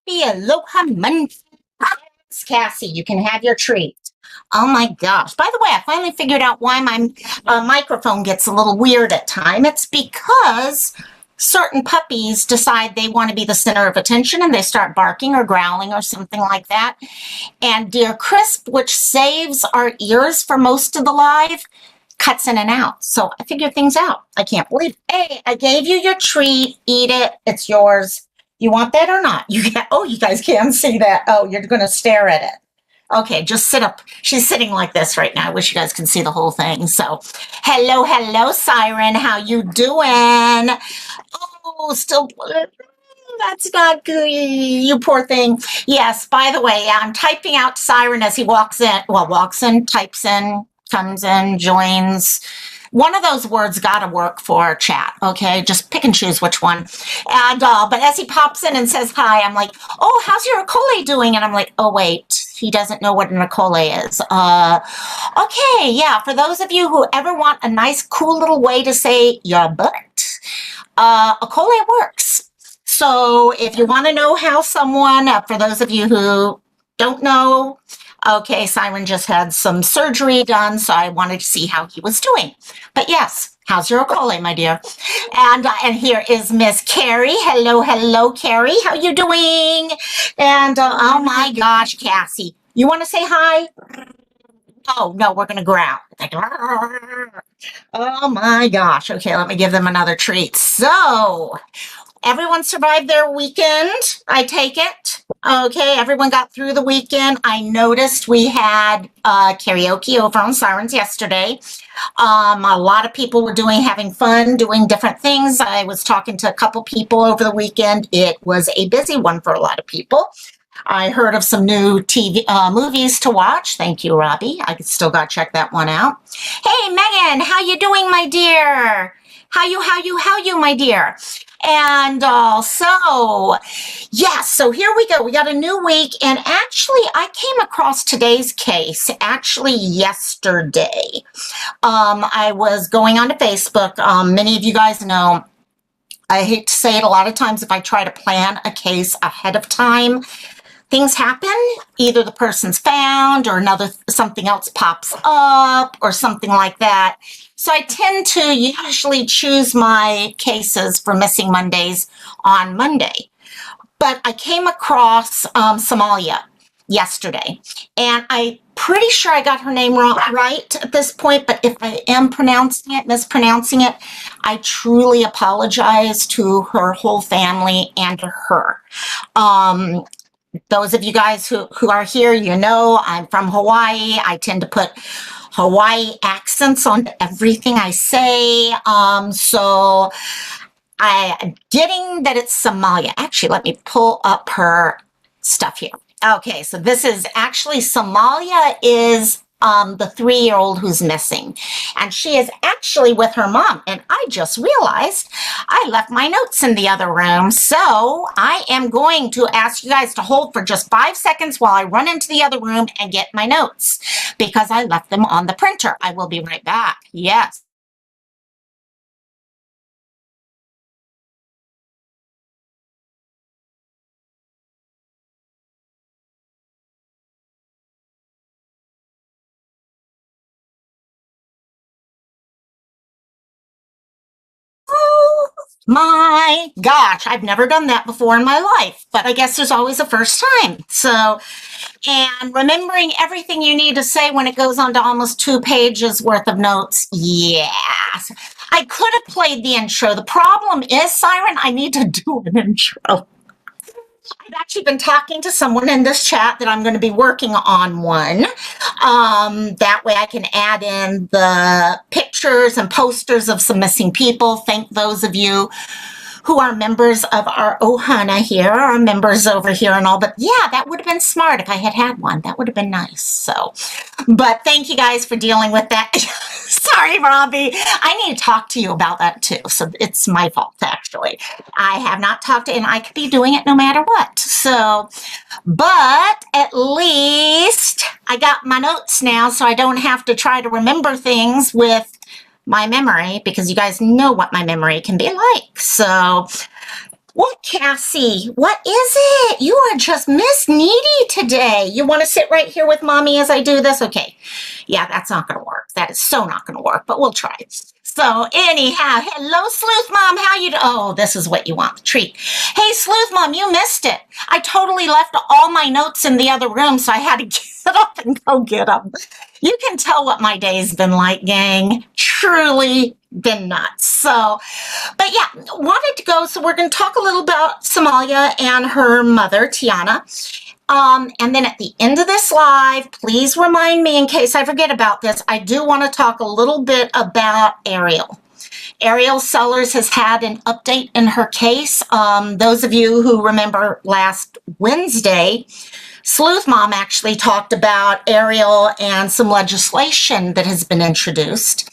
Happy Aloha Monday. It's Cassie, you can have your treat. Oh my gosh. By the way, I finally figured out why my microphone gets a little weird at time. It's because certain puppies decide they want to be the center of attention and they start barking or growling or something like that. And Dear Crisp, which saves our ears for most of the live, cuts in and out. So I figured things out. I can't believe it. Hey, I gave you your treat. Eat it. It's yours. You want that or not? You can, oh, you guys can't see that. Oh, you're going to stare at it. Okay, just sit up. She's sitting like this right now. I wish you guys could see the whole thing. So, hello, Siren. How you doing? Oh, still, that's not good. You poor thing. Yes, by the way, I'm typing out to Siren as he walks in. Well, walks in, types in, comes in, joins. One of those words got to work for chat, okay? Just pick and choose which one. And but as he pops in and says hi, I'm like, oh, how's your Nicole doing? And I'm like, oh, wait, he doesn't know what an Nicole is. Okay, yeah, for those of you who ever want a nice, cool little way to say your butt, Nicole works. So if you want to know how someone, for those of you who don't know, okay, Siren just had some surgery done, so I wanted to see how he was doing. But yes, how's your Okole, my dear? And here is Miss Carrie. Hello, Carrie. How you doing? And oh my gosh, Cassie, you want to say hi? Oh no, we're gonna growl. Oh my gosh. Okay, let me give them another treat. So, everyone survived their weekend, I take it. Okay, everyone got through the weekend. I noticed we had karaoke over on Sirens yesterday. A lot of people were having fun, doing different things. I was talking to a couple people over the weekend. It was a busy one for a lot of people. I heard of some new TV movies to watch. Thank you, Robbie. I still got to check that one out. Hey, Megan, how you doing, my dear? How you, my dear? And so, yes, so here we go. We got a new week. And actually, I came across today's case actually yesterday. I was going onto Facebook. Many of you guys know, I hate to say it, a lot of times if I try to plan a case ahead of time, things happen. Either the person's found or something else pops up or something like that. So I tend to usually choose my cases for Missing Mondays on Monday. But I came across Samalea yesterday, and I'm pretty sure I got her name right at this point, but if I am mispronouncing it, I truly apologize to her whole family and to her. Those of you guys who are here, you know I'm from Hawaii. I tend to put Hawaii accents on everything I say. So I'm getting that it's Samalea. Actually, let me pull up her stuff here. Okay, so this is actually Samalea is the 3-year-old who's missing. And she is actually with her mom. And I just realized I left my notes in the other room. So I am going to ask you guys to hold for just 5 seconds while I run into the other room and get my notes because I left them on the printer. I will be right back. Yes. My gosh, I've never done that before in my life, but I guess there's always a first time. So, and remembering everything you need to say when it goes on to almost 2 pages worth of notes. Yes, I could have played the intro. The problem is, Siren, I need to do an intro. I've actually been talking to someone in this chat that I'm going to be working on one. That way I can add in the pictures and posters of some missing people. Thank those of you who are members of our Ohana here, or members over here and all. But yeah, that would have been smart if I had one. That would have been nice. So, but thank you guys for dealing with that. Sorry, Robbie. I need to talk to you about that too. So it's my fault, actually. I have not talked to, and I could be doing it no matter what. So, but at least I got my notes now, so I don't have to try to remember things with my memory, because you guys know what my memory can be like. So What, Cassie? What is it? You are just Miss Needy today. You want to sit right here with mommy as I do this? Okay. Yeah, that's not going to work. That is so not going to work, but we'll try. So anyhow, hello, Sleuth Mom. How you do? Oh, this is what you want, the treat. Hey, Sleuth Mom, you missed it. I totally left all my notes in the other room, so I had to get up and go get them. You can tell what my day's been like, gang. Truly been nuts. So, but yeah, wanted to go. So we're going to talk a little about Samalea and her mother, Tiana. And then at the end of this live, please remind me in case I forget about this, I do want to talk a little bit about Ariel. Ariel Sellers has had an update in her case. Those of you who remember last Wednesday, Sleuth Mom actually talked about Ariel and some legislation that has been introduced,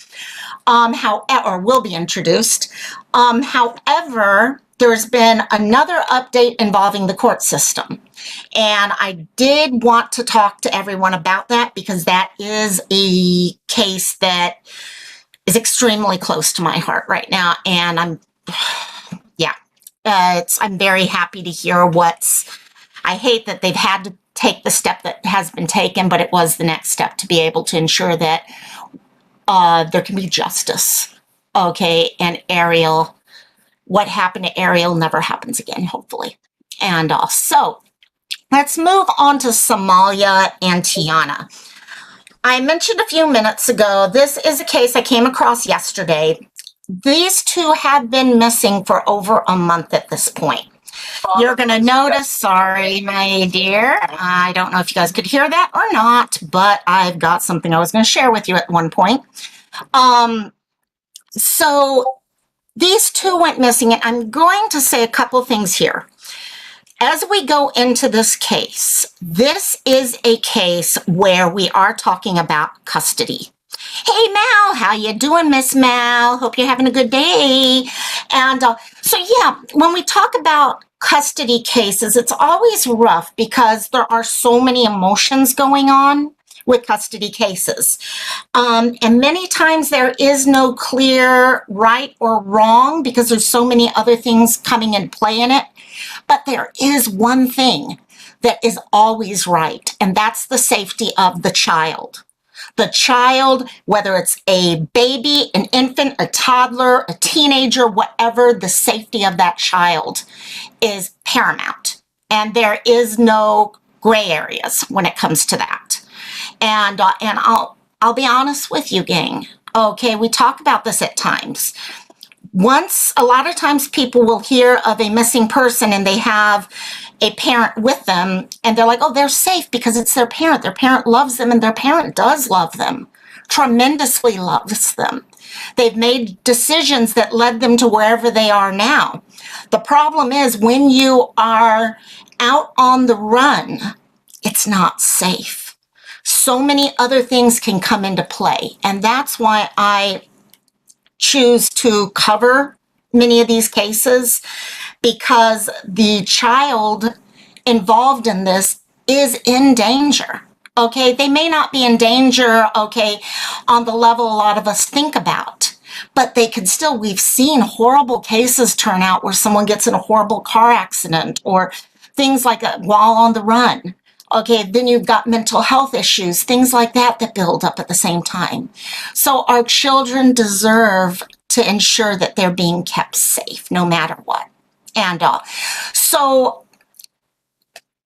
or will be introduced. However, there's been another update involving the court system. And I did want to talk to everyone about that because that is a case that is extremely close to my heart right now. And I'm very happy to hear I hate that they've had to take the step that has been taken, but it was the next step to be able to ensure that there can be justice. Okay, and Ariel, what happened to Ariel never happens again, hopefully. And so let's move on to Samalea and Tiana. I mentioned a few minutes ago, this is a case I came across yesterday. These two have been missing for over a month at this point. You're going to notice, sorry, my dear, I don't know if you guys could hear that or not, but I've got something I was going to share with you at one point. So these two went missing, and I'm going to say a couple things here. As we go into this case, this is a case where we are talking about custody. Hey, Mal, how you doing, Miss Mal? Hope you're having a good day. And so, yeah, when we talk about custody cases, it's always rough because there are so many emotions going on with custody cases. And many times there is no clear right or wrong because there's so many other things coming in play in it. But there is one thing that is always right, and that's the safety of the child. The child, whether it's a baby, an infant, a toddler, a teenager, whatever, the safety of that child is paramount. And there is no gray areas when it comes to that. And I'll be honest with you, gang. Okay, we talk about this at times. A lot of times people will hear of a missing person and they have a parent with them and they're like, oh, they're safe because it's their parent. Their parent loves them and their parent does love them, tremendously loves them. They've made decisions that led them to wherever they are now. The problem is when you are out on the run, it's not safe. So many other things can come into play. And that's why I choose to cover many of these cases, because the child involved in this is in danger. Okay, they may not be in danger, okay, on the level a lot of us think about, but they could still, we've seen horrible cases turn out where someone gets in a horrible car accident or things like that while on the run. Okay, then you've got mental health issues, things like that that build up at the same time. So our children deserve to ensure that they're being kept safe no matter what. And so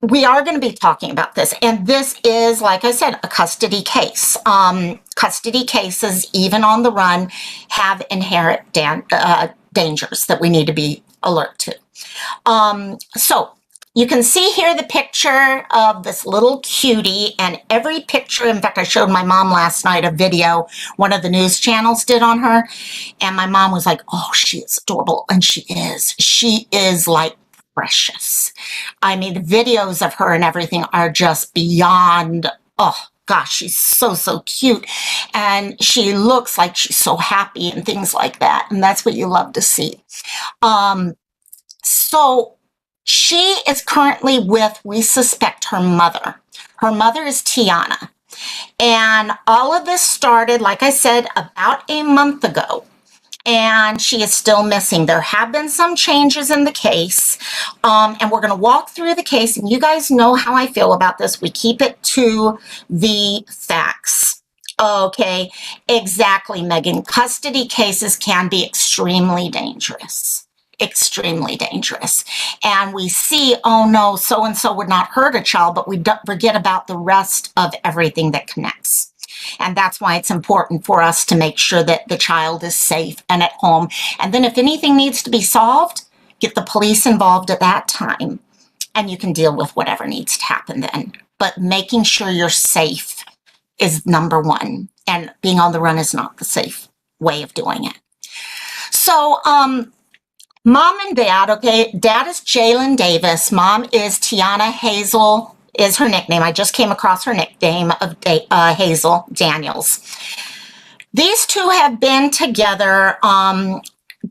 we are going to be talking about this. And this is, like I said, a custody case. Custody cases, even on the run, have inherent dangers that we need to be alert to. So you can see here the picture of this little cutie, and every picture, in fact, I showed my mom last night a video one of the news channels did on her, and my mom was like, oh, she is adorable, and she is like precious. I mean, the videos of her and everything are just beyond, oh gosh, she's so cute, and she looks like she's so happy and things like that, and that's what you love to see. So she is currently with, we suspect, her mother. Her mother is Tiana. And all of this started, like I said, about a month ago. and she is still missing. There have been some changes in the case, and we're going to walk through the case, and you guys know how I feel about this. We keep it to the facts. Okay, exactly, Megan. Custody cases can be extremely dangerous. Extremely dangerous. And we see, oh no, so-and-so would not hurt a child, but we don't forget about the rest of everything that connects. And that's why it's important for us to make sure that the child is safe and at home. And then if anything needs to be solved, get the police involved at that time. And you can deal with whatever needs to happen then. But making sure you're safe is number one. And being on the run is not the safe way of doing it. So, Mom and Dad, okay, Dad is Jalen Davis. Mom is Tiana Hazel, is her nickname. I just came across her nickname of Hazel Daniels. These two have been together.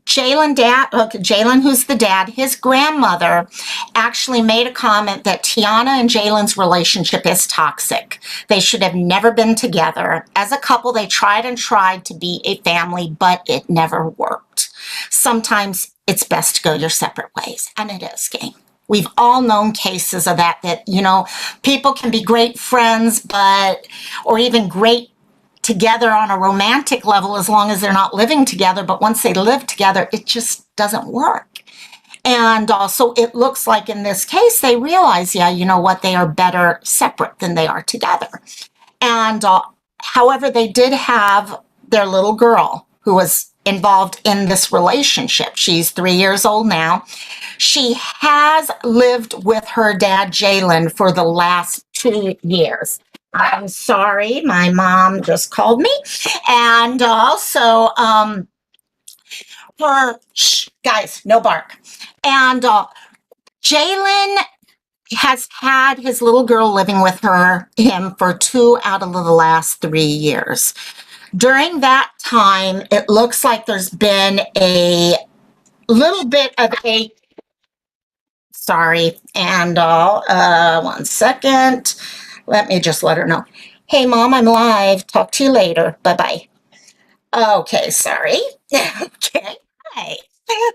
Jalen, who's the dad, his grandmother actually made a comment that Tiana and Jalen's relationship is toxic. They should have never been together. As a couple, they tried and tried to be a family, but it never worked. Sometimes it's best to go your separate ways, and it is, gang. We've all known cases of that, you know, people can be great friends, or even great together on a romantic level as long as they're not living together. But once they live together, it just doesn't work. And also it looks like in this case, they realize, yeah, you know what, they are better separate than they are together. And however, they did have their little girl who was involved in this relationship. She's 3 years old now. She has lived with her dad, Jalen, for the last 2 years. I'm sorry, my mom just called me. And also, guys, no bark. And Jalen has had his little girl living with him for 2 out of the last 3 years. During that time, it looks like there's been a little bit of a, sorry, and one second. Let me just let her know. Hey, Mom, I'm live. Talk to you later. Bye-bye. Okay, sorry. Okay. Hi.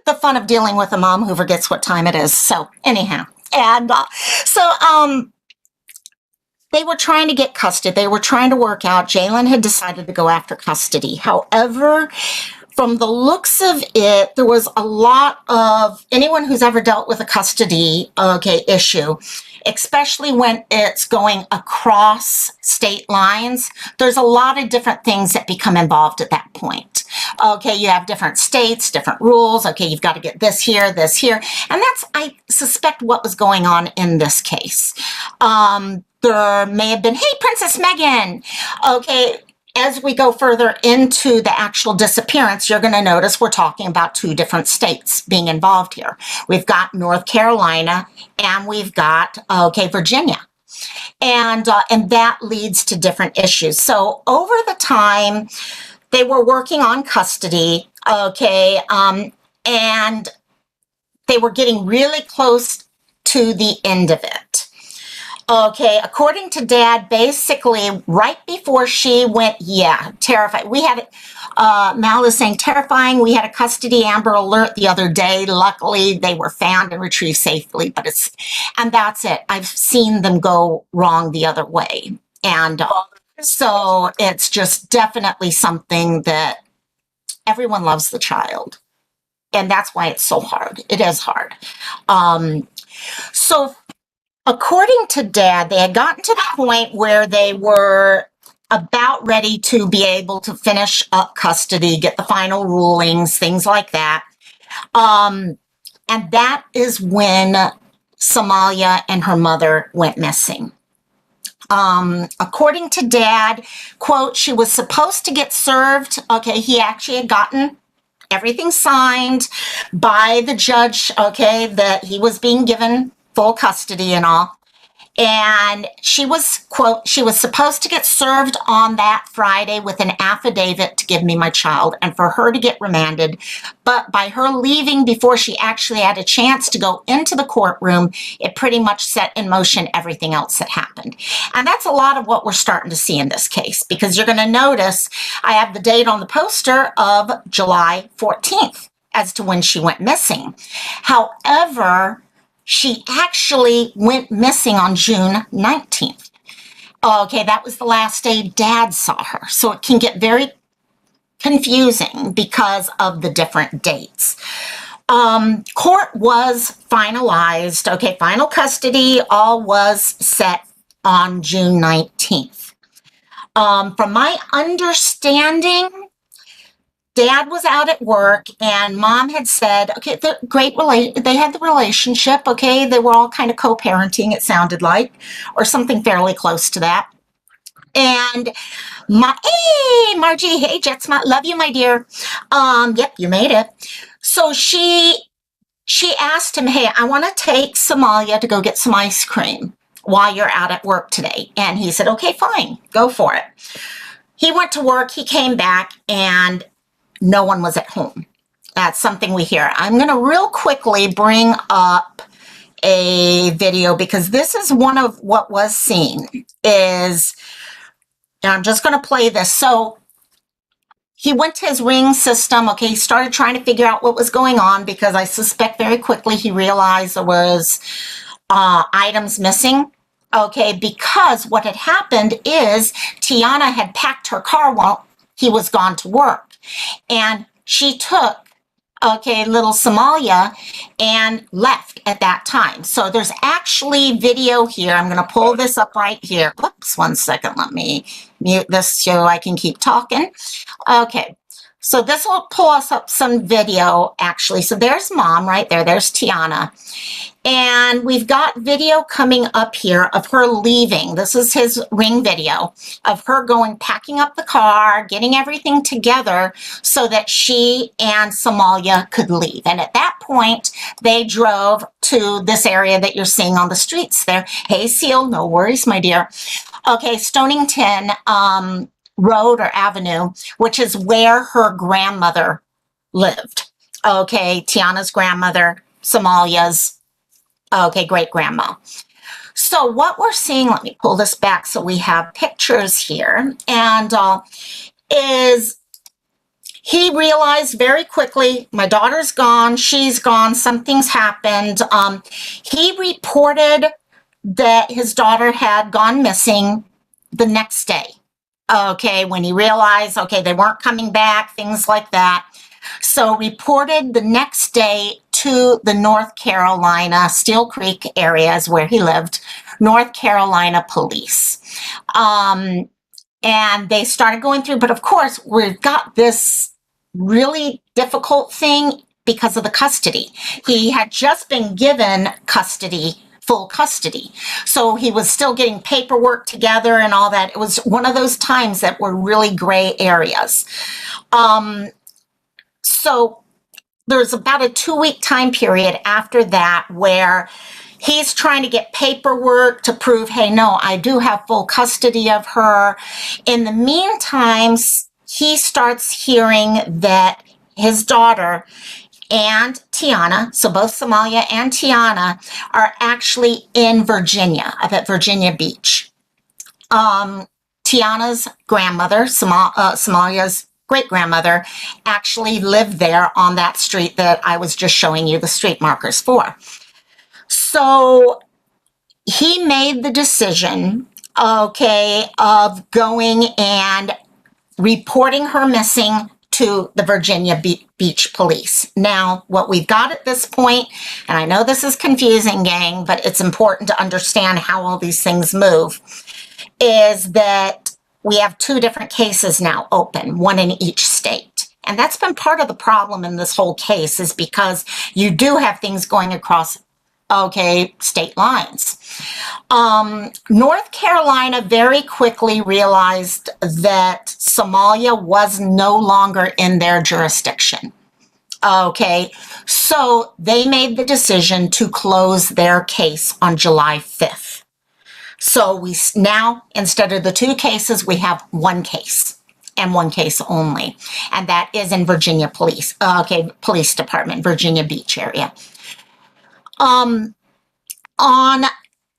The fun of dealing with a mom who forgets what time it is. So anyhow, and they were trying to get custody. They were trying to work out. Jalen had decided to go after custody. However, from the looks of it, there was a lot of, anyone who's ever dealt with a custody, issue, especially when it's going across state lines, there's a lot of different things that become involved at that point. Okay, you have different states, different rules. Okay, you've got to get this here. And that's, I suspect, what was going on in this case. There may have been, hey, Princess Megan. Okay, as we go further into the actual disappearance, you're going to notice we're talking about 2 different states being involved here. We've got North Carolina and we've got, Virginia. And that leads to different issues. So over the time, they were working on custody, and they were getting really close to the end of it. Okay, according to Dad, basically right before she went, terrified. We had, Mal is saying terrifying. We had a custody Amber Alert the other day. Luckily, they were found and retrieved safely, and that's it. I've seen them go wrong the other way. And so it's just definitely something that everyone loves the child. And that's why it's so hard. It is hard. So according to Dad, they had gotten to the point where they were about ready to be able to finish up custody, get the final rulings, things like that. And that is when Samalea and her mother went missing. According to Dad, quote, she was supposed to get served. Okay, he actually had gotten everything signed by the judge, that he was being given full custody and all. And she was, quote, she was supposed to get served on that Friday with an affidavit to give me my child and for her to get remanded. But by her leaving before she actually had a chance to go into the courtroom, it pretty much set in motion everything else that happened. And that's a lot of what we're starting to see in this case, because you're going to notice I have the date on the poster of July 14th as to when she went missing. However, she actually went missing on June 19th. Okay, that was the last day Dad saw her. So it can get very confusing because of the different dates. Court was finalized. Okay, final custody all was set on June 19th. From my understanding, Dad was out at work and Mom had said, okay, they had the relationship, okay, they were all kind of co-parenting, it sounded like, or something fairly close to that. And hey, Margie, hey, Jetsmot, love you, my dear. Yep, you made it. So she asked him, hey, I want to take Samalea to go get some ice cream while you're out at work today. And he said, okay, fine, go for it. He went to work, he came back, and no one was at home. That's something we hear. I'm going to real quickly bring up a video because this is one of what was seen is, and I'm just going to play this. So he went to his ring system. Okay, he started trying to figure out what was going on because I suspect very quickly he realized there was items missing. Okay, because what had happened is Tiana had packed her car while he was gone to work. And she took, okay, little Samalea and left at that time. So there's actually video here. I'm going to pull this up right here. Oops, 1 second. Let me mute this so I can keep talking. Okay, so this will pull us up some video, actually. So there's Mom right there. There's Tiana. And we've got video coming up here of her leaving. This is his ring video of her going, packing up the car, getting everything together so that she and Samalea could leave. And at that point, they drove to this area that you're seeing on the streets there. Hey, Seal, no worries, my dear. Okay, Stonington Road or Avenue, which is where her grandmother lived. Okay, Tiana's grandmother, Samalea's great-grandma. So what we're seeing, let me pull this back so we have pictures here, and is he realized very quickly, my daughter's gone, she's gone, something's happened. He reported that his daughter had gone missing the next day. Okay, when he realized, okay, they weren't coming back, things like that. So reported the next day to the North Carolina, Steel Creek areas where he lived, North Carolina police. And they started going through, but of course, we've got this really difficult thing because of the custody. He had just been given custody, full custody. So he was still getting paperwork together and all that. It was one of those times that were really gray areas. So there's about a 2-week time period after that where he's trying to get paperwork to prove, hey, no, I do have full custody of her. In the meantime, he starts hearing that his daughter and Tiana, so both Samalea and Tiana, are actually in Virginia, up at Virginia Beach. Tiana's grandmother, Samalea's great-grandmother, actually lived there on that street that I was just showing you the street markers for. So he made the decision, okay, of going and reporting her missing to the Virginia Beach Police. Now, what we've got at this point, and I know this is confusing, gang, but it's important to understand how all these things move, is that we have 2 different cases now open, one in each state. And that's been part of the problem in this whole case, is because you do have things going across, okay, state lines. North Carolina very quickly realized that Samalea was no longer in their jurisdiction. Okay, so they made the decision to close their case on July 5th. So now, instead of the 2 cases, we have 1 case and 1 case only. And that is in Virginia Police Department, Virginia Beach area. On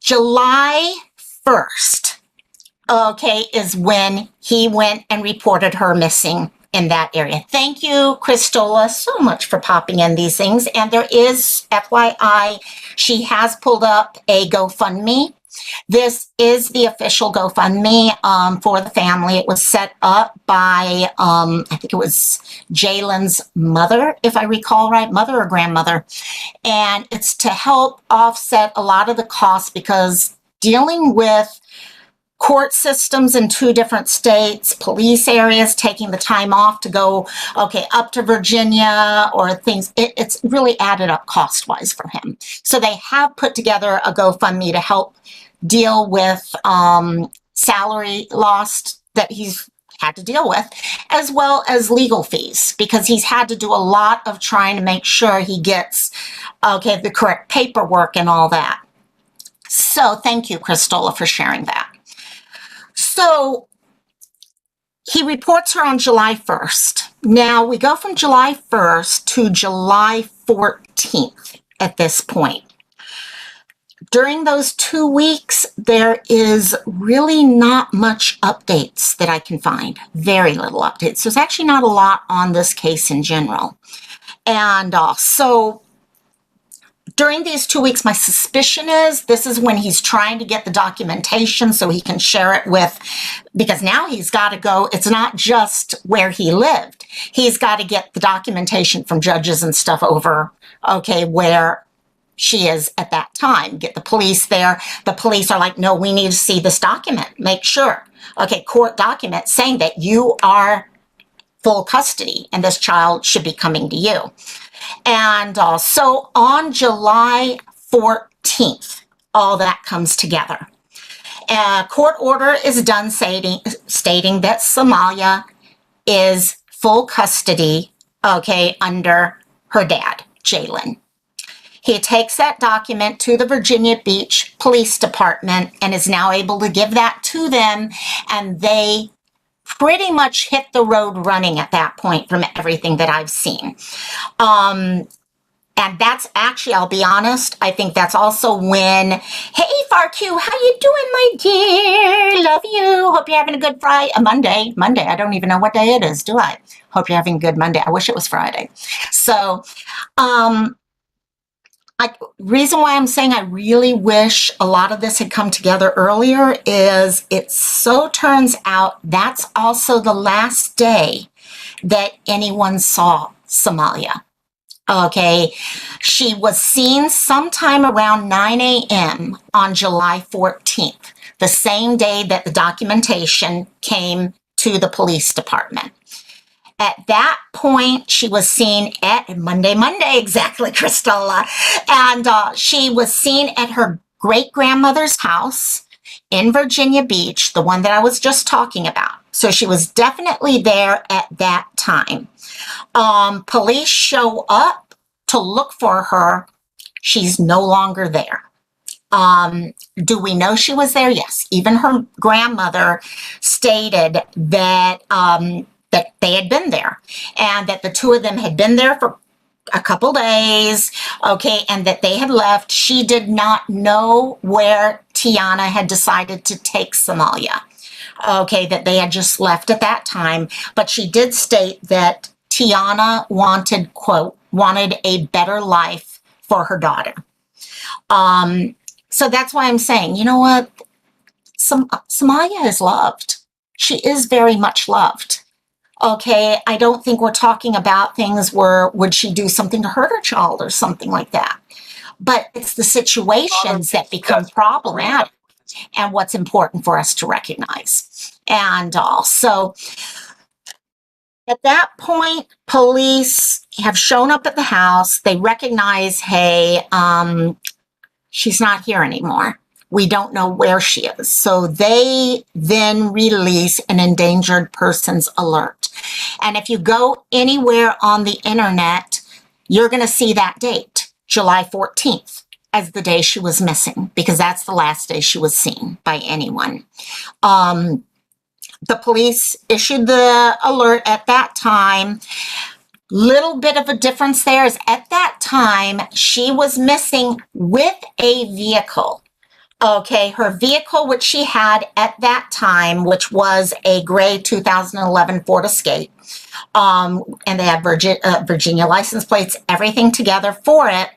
July 1st, is when he went and reported her missing in that area. Thank you, Christola, so much for popping in these things. And there is, FYI, she has pulled up a GoFundMe. This is the official GoFundMe for the family. It was set up by, I think it was Jalen's mother, if I recall right, mother or grandmother. And it's to help offset a lot of the costs, because dealing with court systems in 2 different states, police areas taking the time off to go, up to Virginia or things, it's really added up cost-wise for him. So they have put together a GoFundMe to help deal with salary loss that he's had to deal with, as well as legal fees, because he's had to do a lot of trying to make sure he gets, the correct paperwork and all that. So thank you, Christola, for sharing that. So he reports her on July 1st. Now we go from July 1st to July 14th at this point. During those 2 weeks, there is really not much updates that I can find. Very little updates. There's actually not a lot on this case in general. And so during these 2 weeks, my suspicion is this is when he's trying to get the documentation so he can share it with, because now he's got to go, it's not just where he lived. He's got to get the documentation from judges and stuff over, where she is at that time. Get the police there. The police are like, no, we need to see this document. Make sure. Court document saying that you are full custody and this child should be coming to you. And so on July 14th, all that comes together. A court order is done stating that Samalea is full custody, under her dad, Jalen. He takes that document to the Virginia Beach Police Department and is now able to give that to them, and they pretty much hit the road running at that point from everything that I've seen. And that's actually, I'll be honest, I think that's also when, hey, FarQ, how you doing, my dear? Love you. Hope you're having a good Monday. I don't even know what day it is, do I? Hope you're having a good Monday. I wish it was Friday. So, reason why I'm saying I really wish a lot of this had come together earlier is it so turns out that's also the last day that anyone saw Samalea. She was seen sometime around 9 a.m. on July 14th, the same day that the documentation came to the police department. At that point, she was seen at Monday, exactly, Christola. And she was seen at her great-grandmother's house in Virginia Beach, the one that I was just talking about. So she was definitely there at that time. Police show up to look for her. She's no longer there. Do we know she was there? Yes. Even her grandmother stated that that they had been there and that the 2 of them had been there for a couple days, and that they had left. She did not know where Tiana had decided to take Samalea, that they had just left at that time. But she did state that Tiana wanted, quote, wanted a better life for her daughter. So that's why I'm saying, you know what? Samalea is loved. She is very much loved. I don't think we're talking about things where would she do something to hurt her child or something like that. But it's the situations that become problematic and what's important for us to recognize. And so at that point, police have shown up at the house. They recognize, hey, she's not here anymore. We don't know where she is. So they then release an endangered persons alert. And if you go anywhere on the internet, you're going to see that date, July 14th, as the day she was missing, because that's the last day she was seen by anyone. The police issued the alert at that time. Little bit of a difference there is at that time, she was missing with a vehicle. Okay, her vehicle, which she had at that time, which was a gray 2011 Ford Escape, and they had Virginia license plates, everything together for it.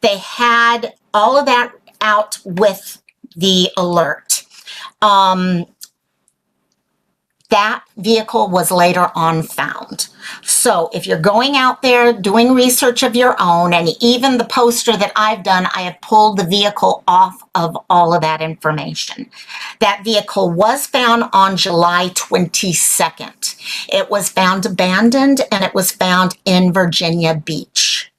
They had all of that out with the alert. That vehicle was later on found. So if you're going out there doing research of your own, and even the poster that I've done, I have pulled the vehicle off of all of that information. That vehicle was found on July 22nd. It was found abandoned, and it was found in Virginia Beach.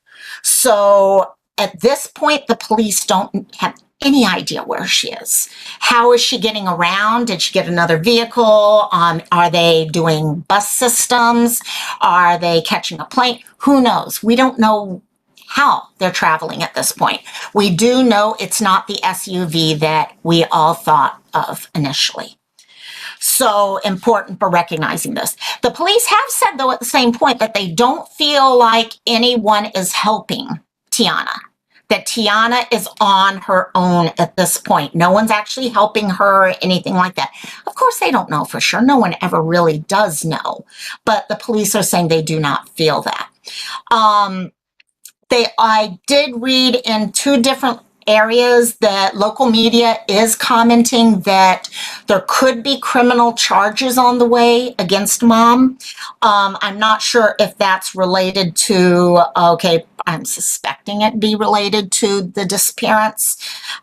So at this point, the police don't have any idea where she is. How is she getting around? Did she get another vehicle? Are they doing bus systems? Are they catching a plane? Who knows? We don't know how they're traveling at this point. We do know it's not the SUV that we all thought of initially. So important for recognizing this. The police have said, though, at the same point that they don't feel like anyone is helping Tiana. That Tiana is on her own at this point. No one's actually helping her or anything like that. Of course, they don't know for sure. No one ever really does know. But the police are saying they do not feel that. I did read in 2 different areas that local media is commenting that there could be criminal charges on the way against mom. I'm not sure if that's related to, okay, I'm suspecting it be related to the disappearance,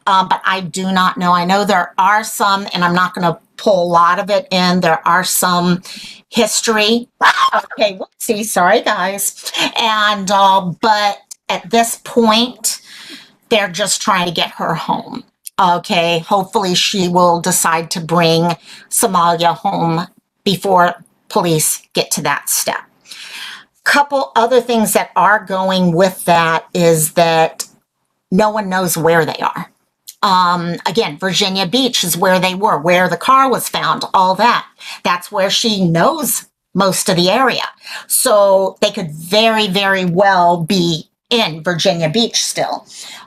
but I do not know. I know there are some, and I'm not going to pull a lot of it in. There are some history. Okay, whoopsie, sorry guys. And, but at this point, they're just trying to get her home. Okay, hopefully she will decide to bring Samalea home before police get to that step. Couple other things that are going with that is that no one knows where they are. Again, Virginia Beach is where they were, where the car was found, all that. That's where she knows most of the area. So they could very, very well be in Virginia Beach still.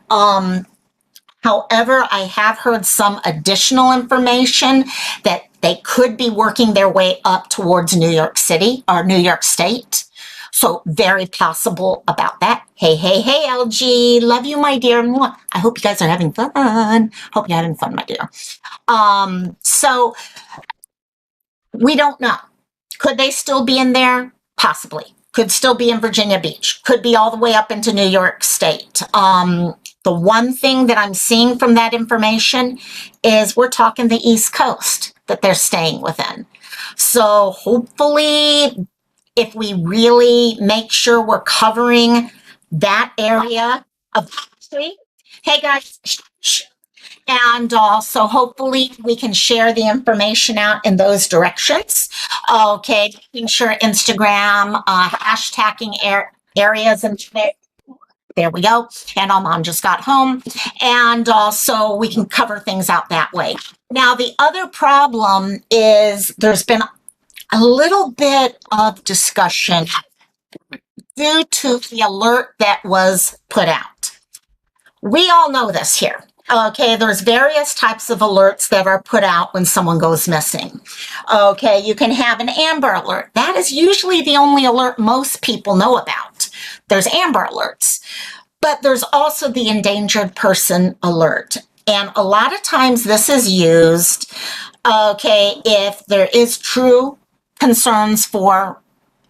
However, I have heard some additional information that they could be working their way up towards New York City or New York State. So very possible about that. Hey, hey, hey, LG. Love you, my dear. I hope you guys are having fun. Hope you're having fun, my dear. So we don't know. Could they still be in there? Possibly. Could still be in Virginia Beach. Could be all the way up into New York State. The one thing that I'm seeing from that information is we're talking the East Coast that they're staying within. So hopefully, if we really make sure we're covering that area of the country. Hey guys, and also hopefully we can share the information out in those directions. Okay, making sure Instagram, hashtagging areas and there we go. And our mom just got home. And also we can cover things out that way. Now, the other problem is there's been a little bit of discussion due to the alert that was put out. We all know this here. Okay, there's various types of alerts that are put out when someone goes missing. Okay, you can have an Amber Alert. That is usually the only alert most people know about. There's Amber Alerts. But there's also the Endangered Person Alert. And a lot of times this is used, okay, if there is true concerns for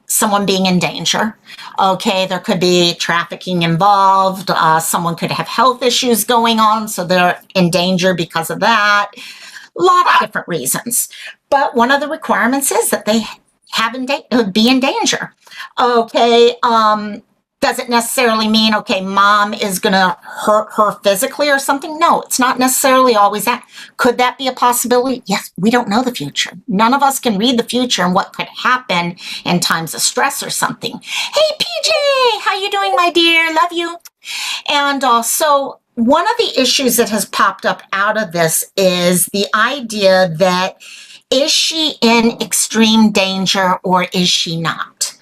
someone being in danger. Okay, there could be trafficking involved. Someone could have health issues going on, so they're in danger because of that. A lot of different reasons. But one of the requirements is that they be in danger. Okay, does it necessarily mean, okay, mom is going to hurt her physically or something? No, it's not necessarily always that. Could that be a possibility? Yes, we don't know the future. None of us can read the future and what could happen in times of stress or something. Hey, PJ, how you doing, my dear? Love you. And so one of the issues that has popped up out of this is the idea that, is she in extreme danger or is she not?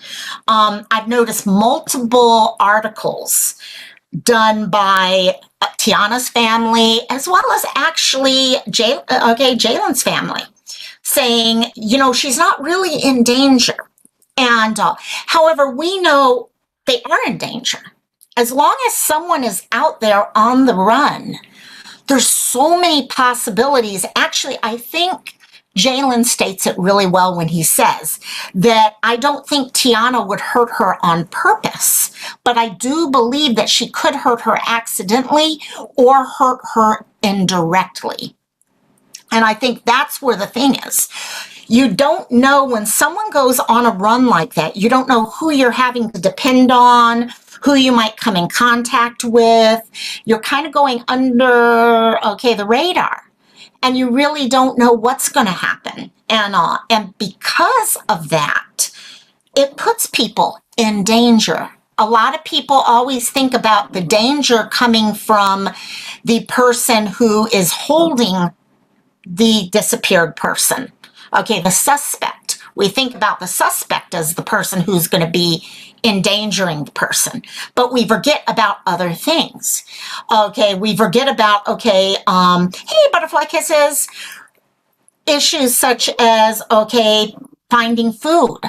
I've noticed multiple articles done by Tiana's family, as well as actually Jalen's family, saying, she's not really in danger. And however, we know they are in danger. As long as someone is out there on the run, there's so many possibilities. Actually, I think Jalen states it really well when he says that I don't think Tiana would hurt her on purpose, but I do believe that she could hurt her accidentally or hurt her indirectly. And I think that's where the thing is. You don't know when someone goes on a run like that, you don't know who you're having to depend on, who you might come in contact with. You're kind of going under, the radar. And you really don't know what's going to happen. And because of that, it puts people in danger. A lot of people always think about the danger coming from the person who is holding the disappeared person. The suspect. We think about the suspect as the person who's going to be endangering the person, but we forget about other things. We forget about, hey, butterfly kisses, issues such as, finding food.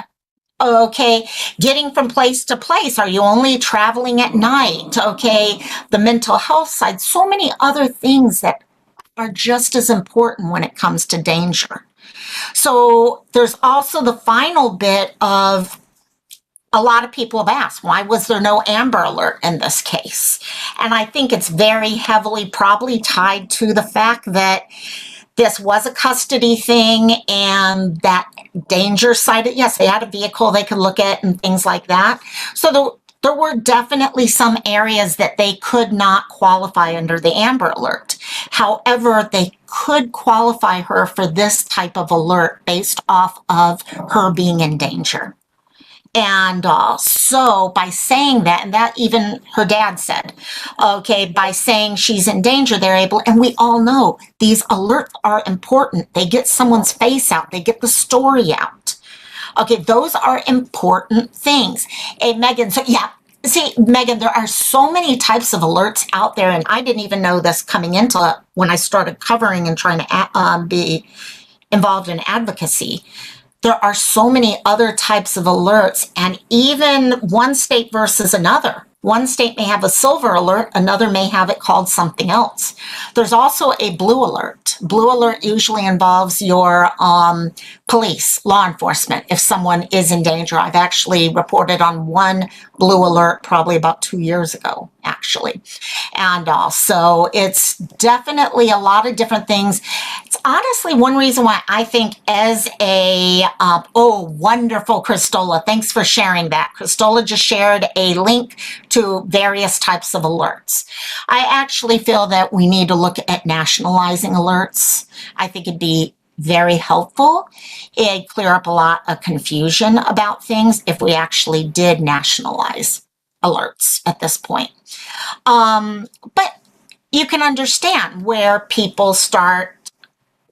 Getting from place to place. Are you only traveling at night? The mental health side. So many other things that are just as important when it comes to danger. So there's also the final bit of, a lot of people have asked, why was there no Amber Alert in this case? And I think it's very heavily probably tied to the fact that this was a custody thing and that danger cited. Yes, they had a vehicle they could look at and things like that. So there were definitely some areas that they could not qualify under the Amber Alert. However, they could qualify her for this type of alert based off of her being in danger. And so by saying that, and that even her dad said, by saying she's in danger, they're able, and we all know these alerts are important. They get someone's face out. They get the story out. Those are important things. Hey, Megan, so yeah, see, Megan, there are so many types of alerts out there, and I didn't even know this coming into when I started covering and trying to be involved in advocacy. There are so many other types of alerts, and even one state versus another. One state may have a silver alert, another may have it called something else. There's also a blue alert. Blue alert usually involves your police, law enforcement, if someone is in danger. I've actually reported on one blue alert probably about 2 years ago, actually. And so it's definitely a lot of different things. It's honestly one reason why I think as a, wonderful, Christola. Thanks for sharing that. Christola just shared a link to various types of alerts. I actually feel that we need to look at nationalizing alerts. I think it'd be very helpful. It'd clear up a lot of confusion about things if we actually did nationalize alerts at this point. But you can understand where people start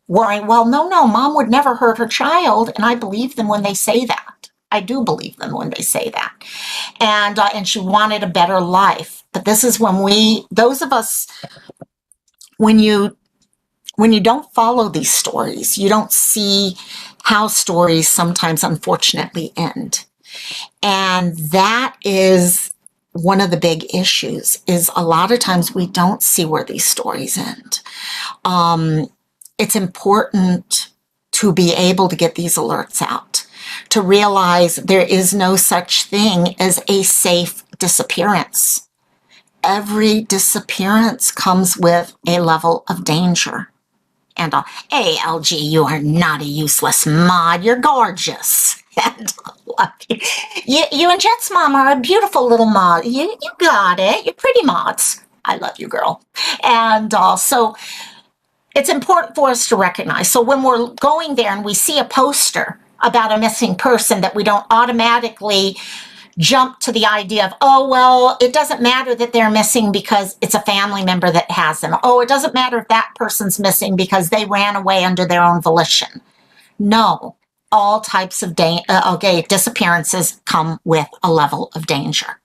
worrying, well, no, mom would never hurt her child. And I believe them when they say that. I do believe them when they say that. And she wanted a better life. But this is when those of us, when you don't follow these stories, you don't see how stories sometimes unfortunately end. And that is one of the big issues, is a lot of times we don't see where these stories end. It's important to be able to get these alerts out, to realize there is no such thing as a safe disappearance. Every disappearance comes with a level of danger. And hey, LG, you are not a useless mod. You're gorgeous. And you and Jet's mom are a beautiful little mod. You got it. You're pretty mods. I love you, girl. And so it's important for us to recognize. So when we're going there and we see a poster about a missing person, that we don't automatically jump to the idea of, oh, well, it doesn't matter that they're missing because it's a family member that has them. Oh, it doesn't matter if that person's missing because they ran away under their own volition. No, all types of disappearances come with a level of danger.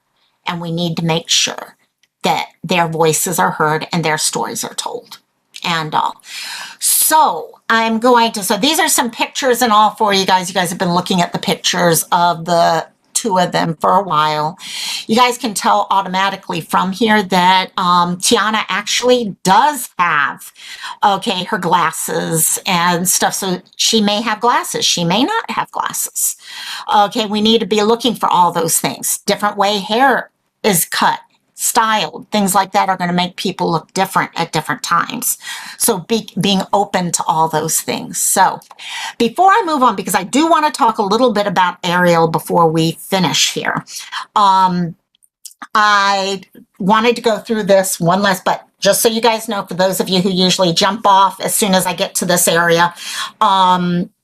And we need to make sure that their voices are heard and their stories are told. And so I'm going to, so these are some pictures and all for you guys. You guys have been looking at the pictures of the two of them for a while. You guys can tell automatically from here that Tiana actually does have, okay, her glasses and stuff. So she may have glasses. She may not have glasses. Okay, we need to be looking for all those things. Different way hair is cut, styled, things like that are going to make people look different at different times. So being open to all those things. So before I move on, because I do want to talk a little bit about Ariel before we finish here, I wanted to go through this one last, but just so you guys know, for those of you who usually jump off as soon as I get to this area,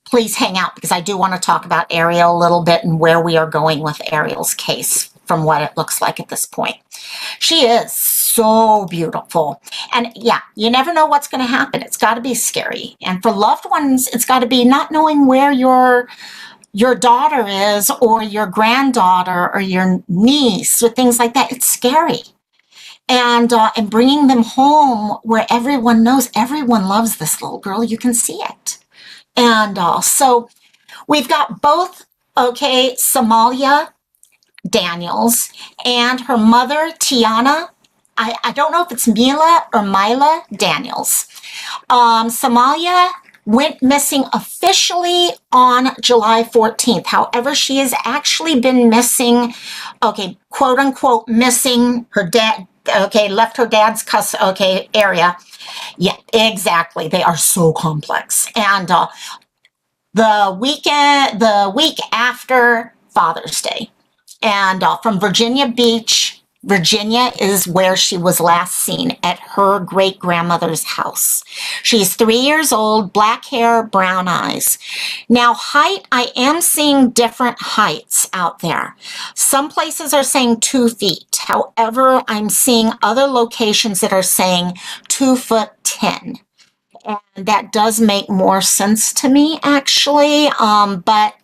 please hang out because I do want to talk about Ariel a little bit and where we are going with Ariel's case from what it looks like at this point. She is so beautiful. And yeah, you never know what's going to happen. It's got to be scary. And for loved ones, it's got to be not knowing where your daughter is or your granddaughter or your niece or things like that. It's scary. And bringing them home where everyone knows, everyone loves this little girl. You can see it. And so we've got both, okay, Samalea Daniels and her mother, Tiana. I don't know if it's Mila or Mila Daniels. Samalea went missing officially on July 14th. However, she has actually been missing, okay, quote unquote, missing her dad, okay, left her dad's area. Yeah, exactly. They are so complex. And the week after Father's Day, and from Virginia Beach, Virginia is where she was last seen, at her great-grandmother's house. She's 3 years old, black hair, brown eyes. Now, height, I am seeing different heights out there. Some places are saying 2 feet. However, I'm seeing other locations that are saying 2'10". And that does make more sense to me, actually, but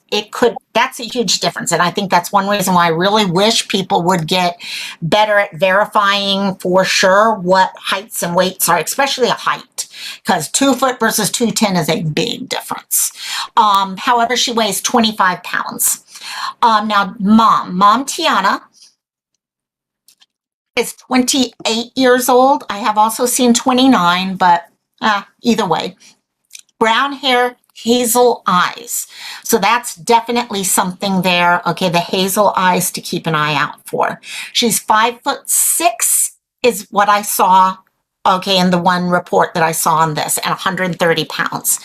that's a huge difference. And I think that's one reason why I really wish people would get better at verifying for sure what heights and weights are, especially a height, because 2 foot versus 2'10" is a big difference. However, she weighs 25 pounds. Now, Mom Tiana is 28 years old. I have also seen 29, but either way. Brown hair, hazel eyes. So that's definitely something there. Okay, the hazel eyes to keep an eye out for. She's 5'6" is what I saw, okay, in the one report that I saw on this, and 130 pounds.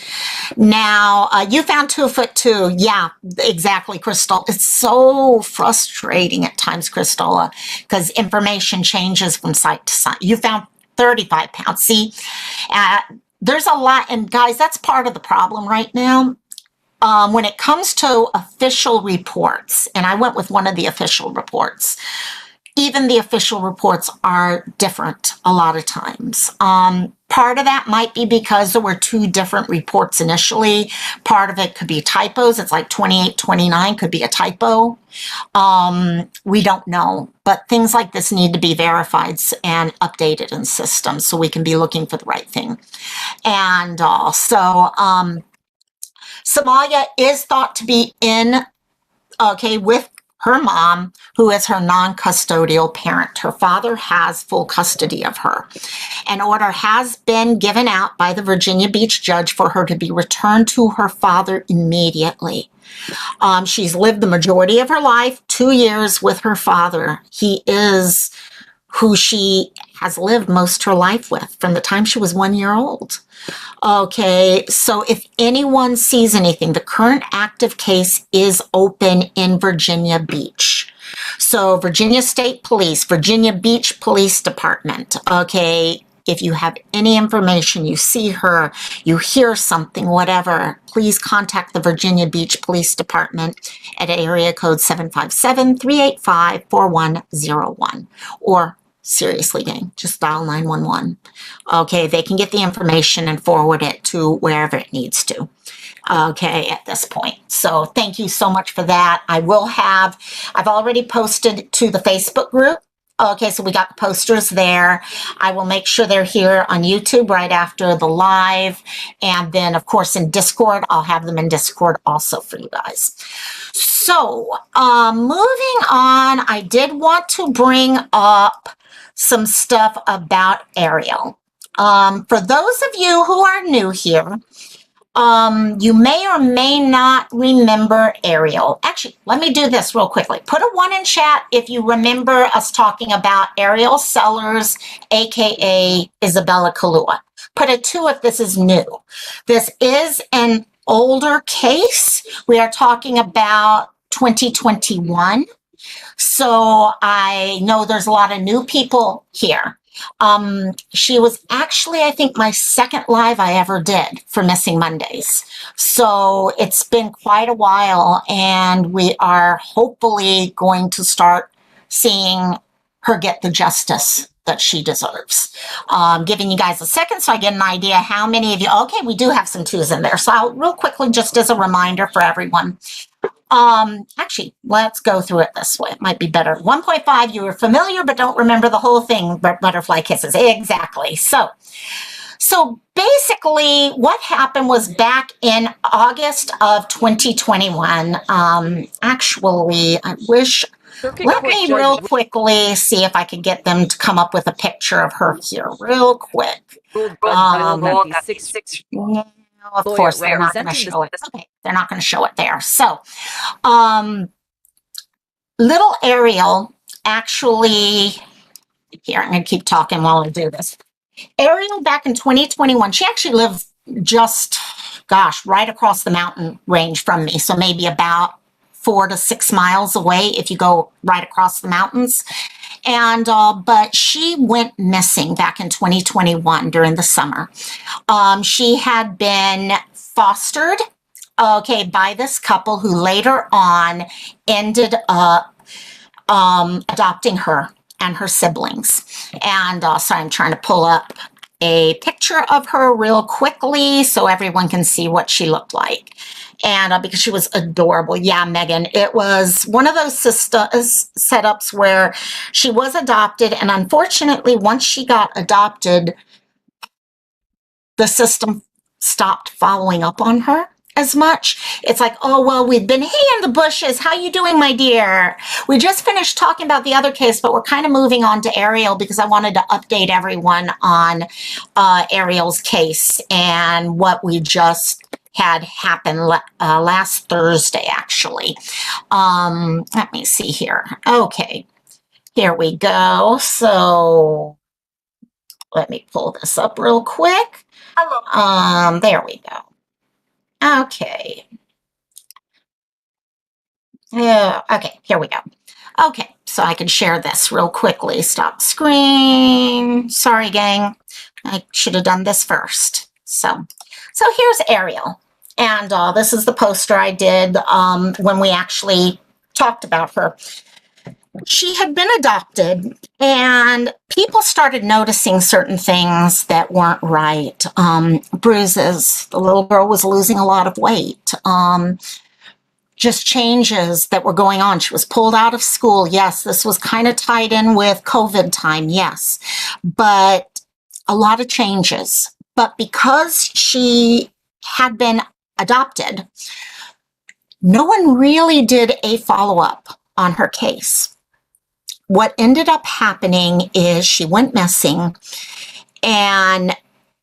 Now, you found 2'2". Yeah, exactly, Crystal. It's so frustrating at times, Cristola, because information changes from site to site. You found 35 pounds. See, there's a lot, and guys, that's part of the problem right now. When it comes to official reports, and I went with one of the official reports, even the official reports are different a lot of times. Part of that might be because there were 2 different reports initially. Part of it could be typos. It's like 28, 29 could be a typo. We don't know, but things like this need to be verified and updated in systems so we can be looking for the right thing. And also, Samalea is thought to be with her mom, who is her non-custodial parent. Her father has full custody of her. An order has been given out by the Virginia Beach judge for her to be returned to her father immediately. She's lived the majority of her life, 2 years with her father. He is who she has lived most of her life with from the time she was 1 year old. Okay, so if anyone sees anything, the current active case is open in Virginia Beach. So Virginia State Police, Virginia Beach Police Department, okay, if you have any information, you see her, you hear something, whatever, please contact the Virginia Beach Police Department at area code 757-385-4101. Or seriously, gang, just dial 911. Okay, they can get the information and forward it to wherever it needs to. Okay, at this point. So thank you so much for that. I've already posted to the Facebook group. Okay, so we got the posters there. I will make sure they're here on YouTube right after the live. And then, of course, in Discord, I'll have them in Discord also for you guys. So, moving on, I did want to bring up some stuff about Ariel. For those of you who are new here, you may or may not remember Ariel. Actually, let me do this real quickly. Put a 1 in chat if you remember us talking about Ariel Sellers, aka Isabella Kalua. Put a 2 if this is new. This is an older case. We are talking about 2021. So I know there's a lot of new people here. She was actually, I think, my second live I ever did for Missing Mondays. So it's been quite a while, and we are hopefully going to start seeing her get the justice that she deserves. Giving you guys a second so I get an idea how many of you, okay, we do have some 2s in there. So I'll real quickly, just as a reminder for everyone. Actually, let's go through it this way. It might be better. 1.5, you were familiar, but don't remember the whole thing, butterfly kisses. Exactly. So basically what happened was back in August of 2021, actually, I wish, let me real quickly see if I could get them to come up with a picture of her here real quick. No, of course, they're not going to show it. Okay, they're not going to show it there. So, little Ariel actually, here, I'm going to keep talking while I do this. Ariel, back in 2021, she actually lived just, gosh, right across the mountain range from me. So maybe about 4 to 6 miles away if you go right across the mountains. And, but she went missing back in 2021 during the summer. She had been fostered, okay, by this couple who later on ended up adopting her and her siblings. And sorry, I'm trying to pull up a picture of her real quickly so everyone can see what she looked like. And because she was adorable. Yeah, Megan, it was one of those setups where she was adopted. And unfortunately, once she got adopted, the system stopped following up on her as much. It's like, oh, well, we've been, hey, in the bushes. How you doing, my dear? We just finished talking about the other case, but we're kind of moving on to Ariel because I wanted to update everyone on Ariel's case and what we just had happen last Thursday, actually. Let me see here. Okay, here we go. So let me pull this up real quick. There we go. Okay. Yeah, okay, here we go. Okay, so I can share this real quickly. Stop screen. Sorry, gang. I should have done this first. So here's Ariel. And this is the poster I did when we actually talked about her. She had been adopted, and people started noticing certain things that weren't right. Bruises. The little girl was losing a lot of weight. Just changes that were going on. She was pulled out of school. Yes, this was kind of tied in with COVID time. Yes, but a lot of changes. But because she had been adopted, no one really did a follow-up on her case. What ended up happening is she went missing, and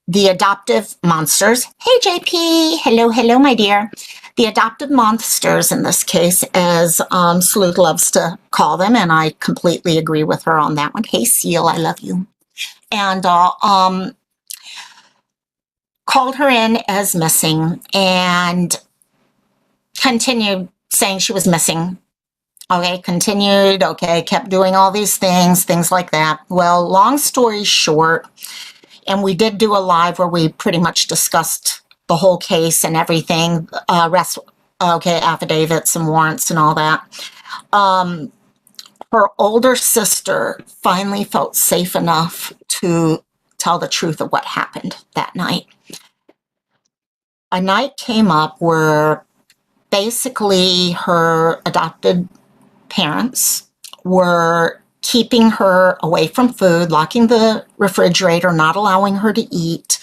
the adoptive monsters, hey JP, hello, my dear. The adoptive monsters in this case, as Salute loves to call them, and I completely agree with her on that one. Hey Seal, I love you. And called her in as missing and continued saying she was missing. Okay, continued, okay, kept doing all these things like that. Well, long story short, And we did do a live where we pretty much discussed the whole case and everything, affidavits and warrants and all that. Her older sister finally felt safe enough to tell the truth of what happened that night. A night came up where basically her adopted parents were keeping her away from food, locking the refrigerator, not allowing her to eat.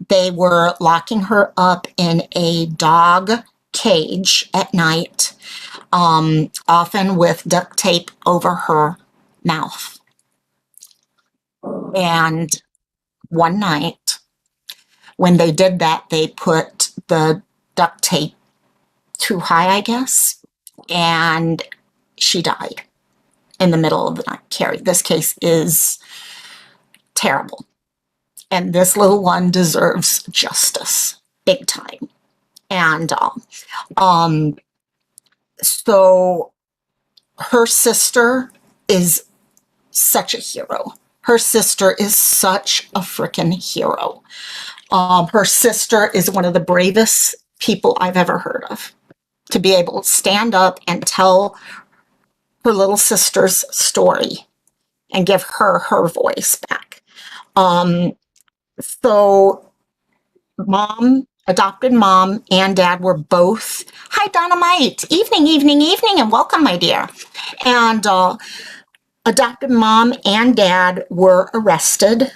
They were locking her up in a dog cage at night, often with duct tape over her mouth. And one night, when they did that, they put the duct tape too high, I guess, and she died in the middle of the night. Carrie, this case is terrible. And this little one deserves justice, big time. And so her sister is such a hero. Her sister is such a freaking hero. Her sister is one of the bravest people I've ever heard of. To be able to stand up and tell her little sister's story and give her her voice back. So adopted mom and dad were both, hi Dynamite, evening, and welcome, my dear. And adopted mom and dad were arrested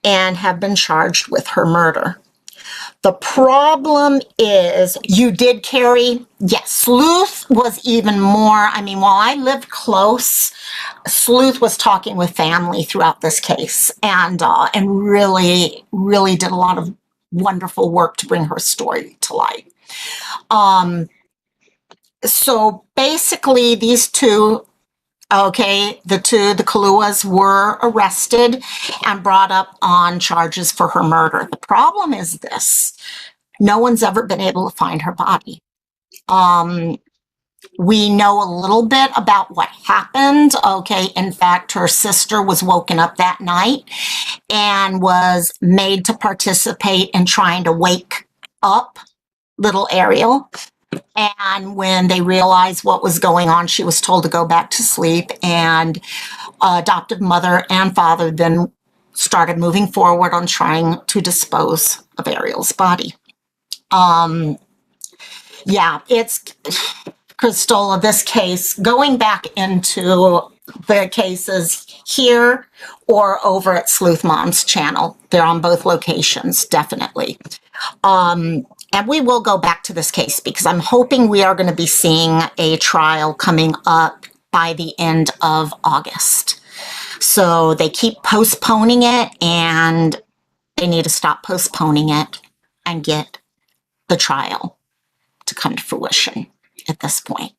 and have been charged with her murder. The problem is, you did, Carrie. Yes, Sleuth was even more. I mean, while I lived close, Sleuth was talking with family throughout this case and really, really did a lot of wonderful work to bring her story to light. So basically, these two, the Kaluas were arrested and brought up on charges for her murder. The problem is this: no one's ever been able to find her body. We know a little bit about what happened. In fact, her sister was woken up that night and was made to participate in trying to wake up little Ariel. And when they realized what was going on, she was told to go back to sleep, and adoptive mother and father then started moving forward on trying to dispose of Ariel's body. It's Cristola, this case, going back into the cases here or over at Sleuth Mom's channel. They're on both locations, definitely. And we will go back to this case because I'm hoping we are going to be seeing a trial coming up by the end of August. So they keep postponing it, and they need to stop postponing it and get the trial to come to fruition at this point.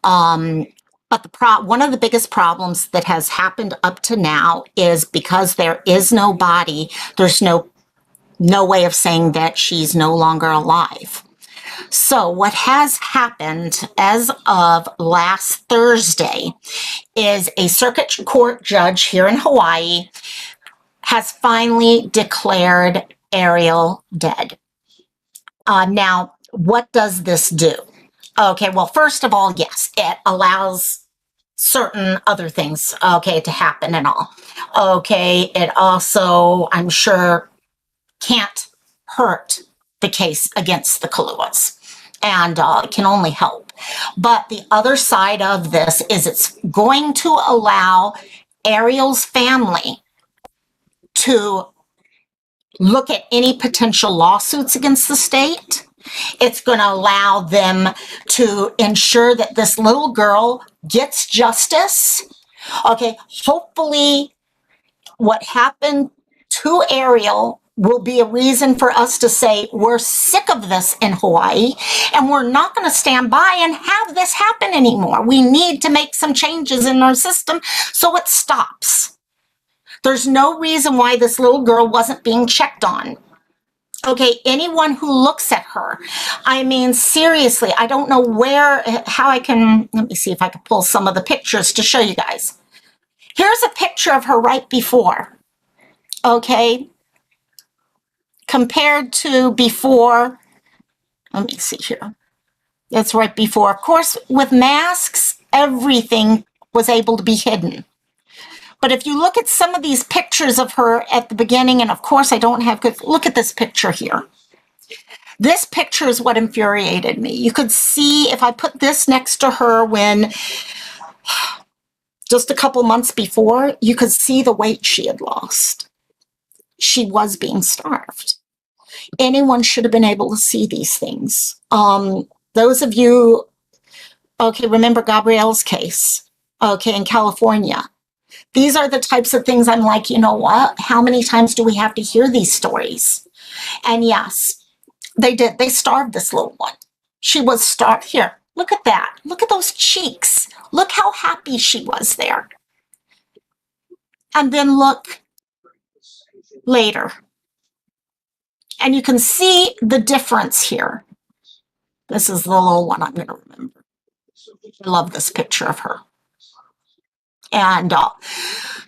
But one of the biggest problems that has happened up to now is because there is no body, there's no way of saying that she's no longer alive. So what has happened as of last Thursday is a circuit court judge here in Hawaii has finally declared Ariel dead. Now, what does this do? Well, first of all, yes, it allows certain other things, to happen and all. It also, I'm sure, can't hurt the case against the Kaluas, and it can only help. But the other side of this is it's going to allow Ariel's family to look at any potential lawsuits against the state. It's going to allow them to ensure that this little girl gets justice. Hopefully what happened to Ariel will be a reason for us to say we're sick of this in Hawaii and we're not going to stand by and have this happen anymore. We need to make some changes in our system so it stops. There's no reason why this little girl wasn't being checked on. Anyone who looks at her, I mean, seriously, I don't know how I can, let me see if I can pull some of the pictures to show you guys. Here's a picture of her right before. okay, compared to before. Let me see here. That's right before. Of course, with masks, everything was able to be hidden. But if you look at some of these pictures of her at the beginning, and of course I don't have good, look at this picture here. This picture is what infuriated me. You could see if I put this next to her when just a couple months before, you could see the weight she had lost. She was being starved. Anyone should have been able to see these things. Those of you, okay, remember Gabrielle's case, okay, in California. These are the types of things I'm like, you know what? How many times do we have to hear these stories? And yes, they did. They starved this little one. She was starved. Here, look at that. Look at those cheeks. Look how happy she was there. And then look later. And you can see the difference here. This is the little one I'm going to remember. I love this picture of her. And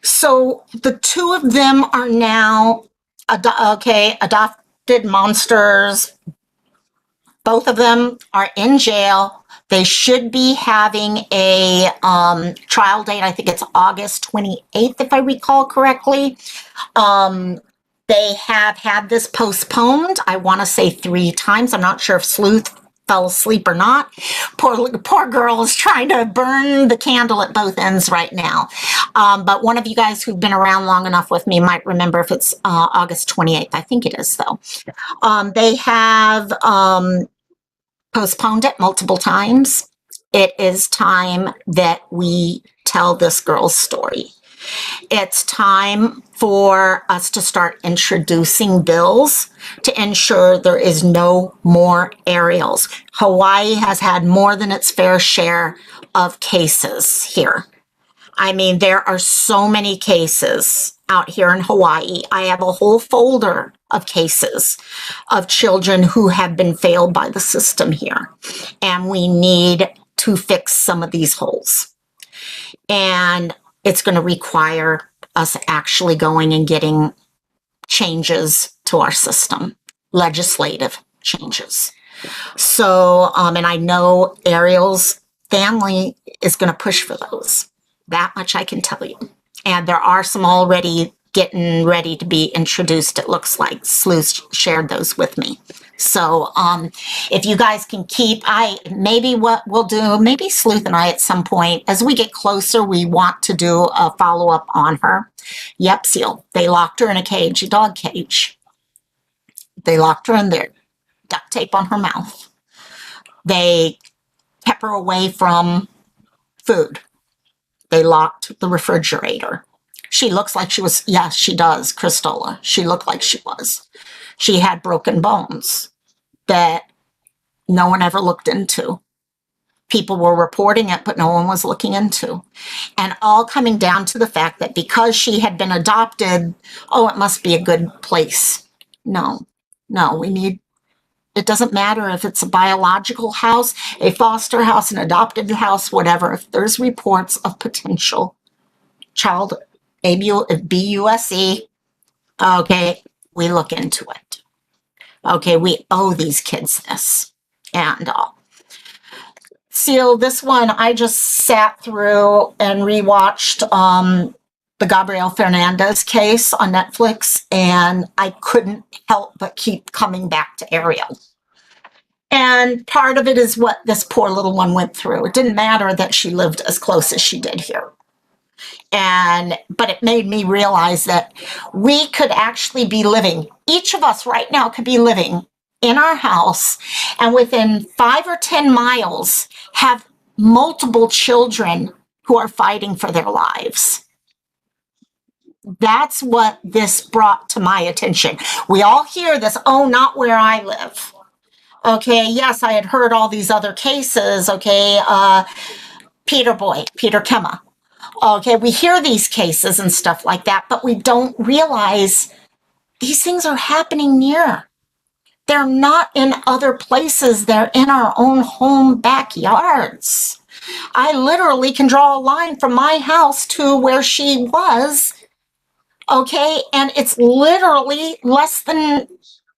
so the two of them are now, adopted monsters. Both of them are in jail. They should be having a trial date. I think it's August 28th, if I recall correctly. They have had this postponed, I want to say 3 times. I'm not sure if Sleuth fell asleep or not. Poor girl is trying to burn the candle at both ends right now. But one of you guys who've been around long enough with me might remember if it's August 28th. I think it is, though. They have postponed it multiple times. It is time that we tell this girl's story. It's time for us to start introducing bills to ensure there is no more Ariels. Hawaii has had more than its fair share of cases here. I mean, there are so many cases out here in Hawaii. I have a whole folder of cases of children who have been failed by the system here. And we need to fix some of these holes. And it's going to require us actually going and getting changes to our system, legislative changes. So, and I know Ariel's family is going to push for those. That much I can tell you. And there are some already getting ready to be introduced, it looks like. Sleuth shared those with me. So if you guys can keep, maybe what we'll do, maybe Sleuth and I at some point, as we get closer, we want to do a follow-up on her. Yep, Seal. They locked her in a cage, a dog cage. They locked her in there, duct tape on her mouth. They kept her away from food. They locked the refrigerator. She looks like she was, yes, she does, Christola. She looked like she was. She had broken bones that no one ever looked into. People were reporting it, but no one was looking into. And all coming down to the fact that because she had been adopted, oh, it must be a good place. No, we need, it doesn't matter if it's a biological house, a foster house, an adopted house, whatever. If there's reports of potential child BUSE, okay, we look into it. Okay, we owe these kids this. And Seal, this one, I just sat through and rewatched the Gabriel Fernandez case on Netflix, and I couldn't help but keep coming back to Ariel. And part of it is what this poor little one went through. It didn't matter that she lived as close as she did here. But it made me realize that we could actually be living, each of us right now could be living in our house and within 5 or 10 miles have multiple children who are fighting for their lives. That's what this brought to my attention. We all hear this, oh, not where I live. Okay, yes, I had heard all these other cases, okay, Peter Kemma. Okay, we hear these cases and stuff like that, but we don't realize these things are happening near. They're not in other places. They're in our own home backyards. I literally can draw a line from my house to where she was Okay, and it's literally less than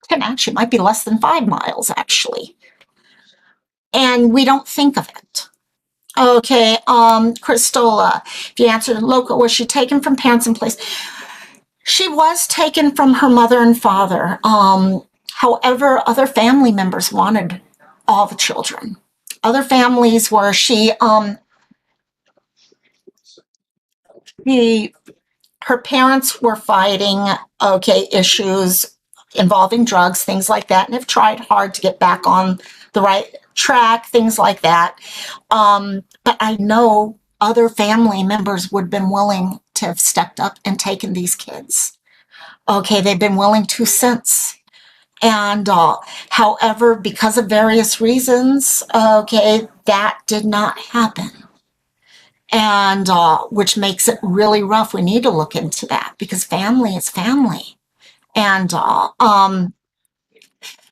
10, actually, it might be less than 5 miles, actually. And we don't think of it. Okay, Cristola, if you answered local, was she taken from parents in place? She was taken from her mother and father. However, other family members wanted all the children. Other families where the her parents were fighting, okay, issues involving drugs, things like that, and have tried hard to get back on the right track, things like that. But I know other family members would have been willing to have stepped up and taken these kids. Okay, they've been willing to since. And however, because of various reasons, okay, that did not happen. And which makes it really rough. We need to look into that because family is family. And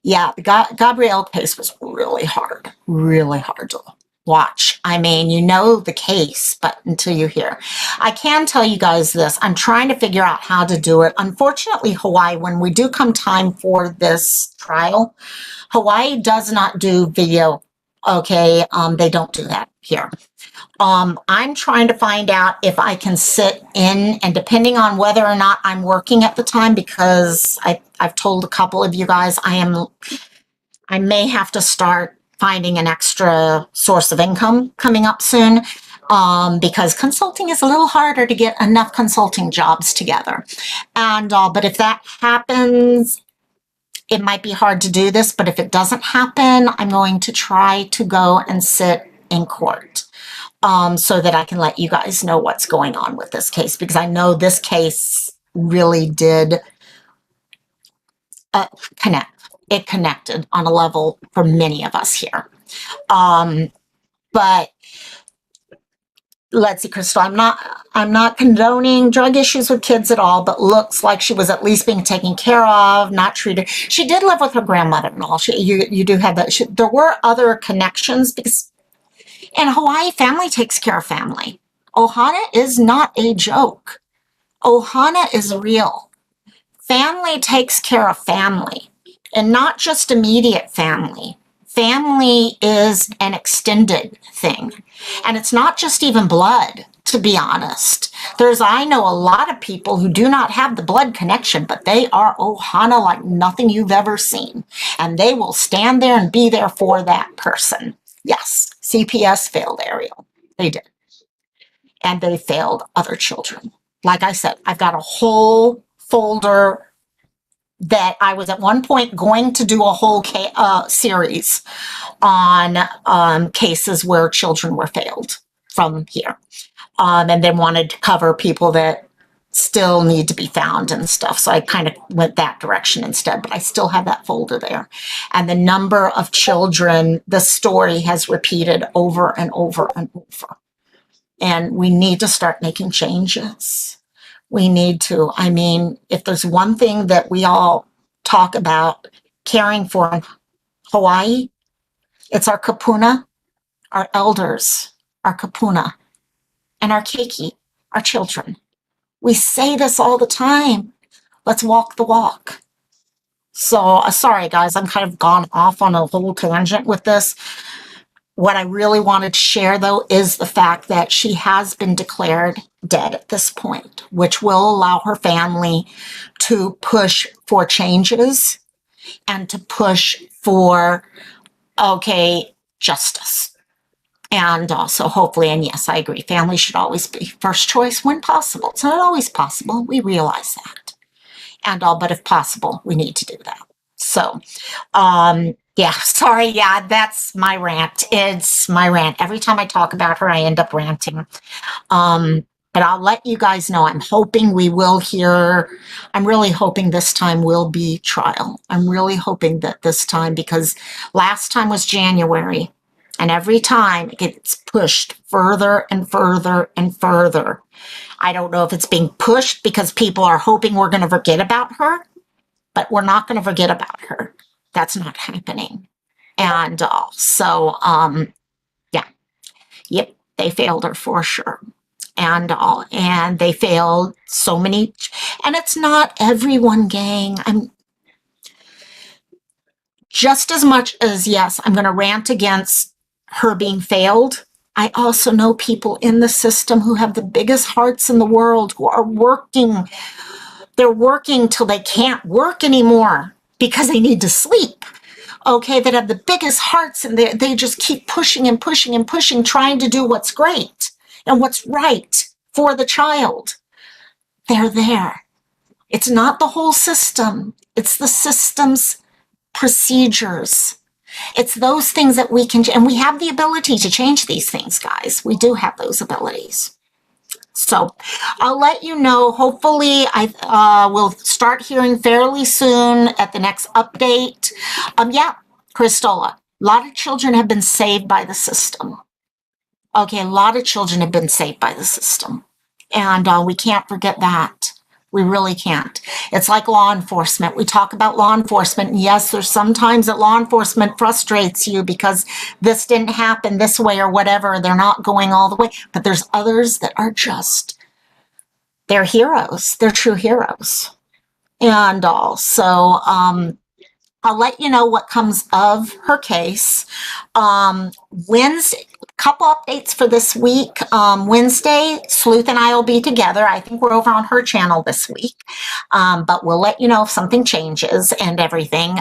yeah, the Gabrielle case was really hard to watch. I mean, you know the case, but until you hear. I can tell you guys this. I'm trying to figure out how to do it. Unfortunately, Hawaii, when we do come time for this trial, Hawaii does not do video. Okay, they don't do that here. I'm trying to find out if I can sit in, and depending on whether or not I'm working at the time, because I've told a couple of you guys I may have to start finding an extra source of income coming up soon, because consulting is a little harder to get enough consulting jobs together. And but if that happens, it might be hard to do this, but if it doesn't happen, I'm going to try to go and sit in court. So that I can let you guys know what's going on with this case, because I know this case really did connect. It connected on a level for many of us here. But let's see, Crystal, I'm not condoning drug issues with kids at all, but looks like she was at least being taken care of, not treated. She did live with her grandmother-in-law. You do have that. There were other connections because in Hawaii, family takes care of family. Ohana is not a joke. Ohana is real. Family takes care of family, and not just immediate family. Family is an extended thing. And it's not just even blood, to be honest. I know a lot of people who do not have the blood connection, but they are Ohana like nothing you've ever seen. And they will stand there and be there for that person. Yes, CPS failed Ariel. They did. And they failed other children. Like I said, I've got a whole folder that I was at one point going to do a whole series on cases where children were failed from here. And then wanted to cover people that still need to be found and stuff. So I kind of went that direction instead, but I still have that folder there. And the number of children, the story has repeated over and over and over. And we need to start making changes. We need to. I mean, if there's one thing that we all talk about caring for in Hawaii, it's our kapuna, our elders, our kapuna, and our keiki, our children. We say this all the time. Let's walk the walk. So, sorry guys, I'm kind of gone off on a whole tangent with this. What I really wanted to share, though, is the fact that she has been declared dead at this point, which will allow her family to push for changes and to push for, okay, justice. And also, hopefully, and yes, I agree, family should always be first choice when possible. It's not always possible. We realize that. And all, but if possible, we need to do that. So, yeah, sorry. Yeah, that's my rant. It's my rant. Every time I talk about her, I end up ranting. But I'll let you guys know. I'm hoping we will hear. I'm really hoping this time will be trial. I'm really hoping that this time, because last time was January, and every time it gets pushed further and further and further. I don't know if it's being pushed because people are hoping we're going to forget about her, but we're not going to forget about her. That's not happening. And so, yeah, yep, they failed her for sure. and all, and they failed so many, and it's not everyone, gang. I'm just as much as, yes, I'm going to rant against her being failed. I also know people in the system who have the biggest hearts in the world, who are working. They're working till they can't work anymore because they need to sleep. Okay, that have the biggest hearts, and they just keep pushing and pushing and pushing, trying to do what's great and what's right for the child. They're there. It's not the whole system. It's the system's procedures. It's those things that we can, and we have the ability to change these things, guys. We do have those abilities. So I'll let you know. Hopefully I will start hearing fairly soon at the next update. Yeah, Christola, a lot of children have been saved by the system. Okay, a lot of children have been saved by the system. And we can't forget that. We really can't. It's like law enforcement. We talk about law enforcement. And yes, there's sometimes that law enforcement frustrates you because this didn't happen this way or whatever. They're not going all the way. But there's others that are just, they're heroes. They're true heroes. And also, I'll let you know what comes of her case. Wednesday, couple updates for this week. Wednesday, Sleuth and I will be together. I think we're over on her channel this week, but we'll let you know if something changes and everything.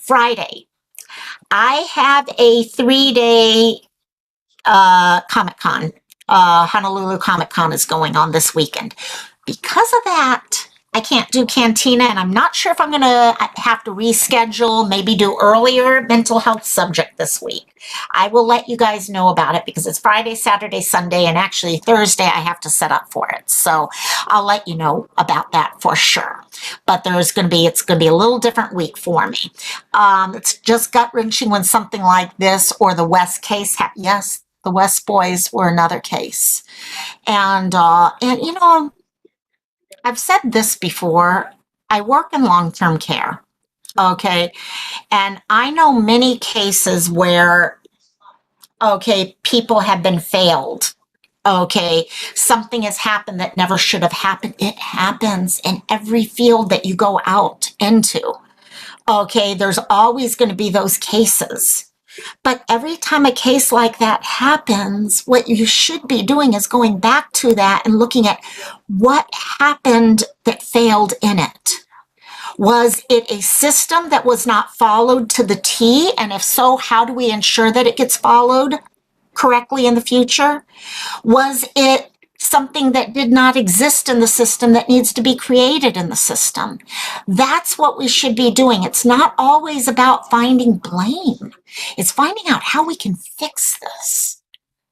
Friday, I have a 3-day Comic-Con. Honolulu Comic-Con is going on this weekend. Because of that, I can't do Cantina, and I'm not sure if I'm going to have to reschedule, maybe do earlier mental health subject this week. I will let you guys know about it because it's Friday, Saturday, Sunday, and actually Thursday I have to set up for it. So I'll let you know about that for sure. But it's going to be a little different week for me. It's just gut-wrenching when something like this or the West case yes, the West boys were another case. And you know, I've said this before. I work in long-term care, okay? And I know many cases where, okay, people have been failed, okay? Something has happened that never should have happened. It happens in every field that you go out into, okay? There's always going to be those cases. But every time a case like that happens, what you should be doing is going back to that and looking at what happened that failed in it. Was it a system that was not followed to the T? And if so, how do we ensure that it gets followed correctly in the future? Was it something that did not exist in the system that needs to be created in the system? That's what we should be doing. It's not always about finding blame. It's finding out how we can fix this.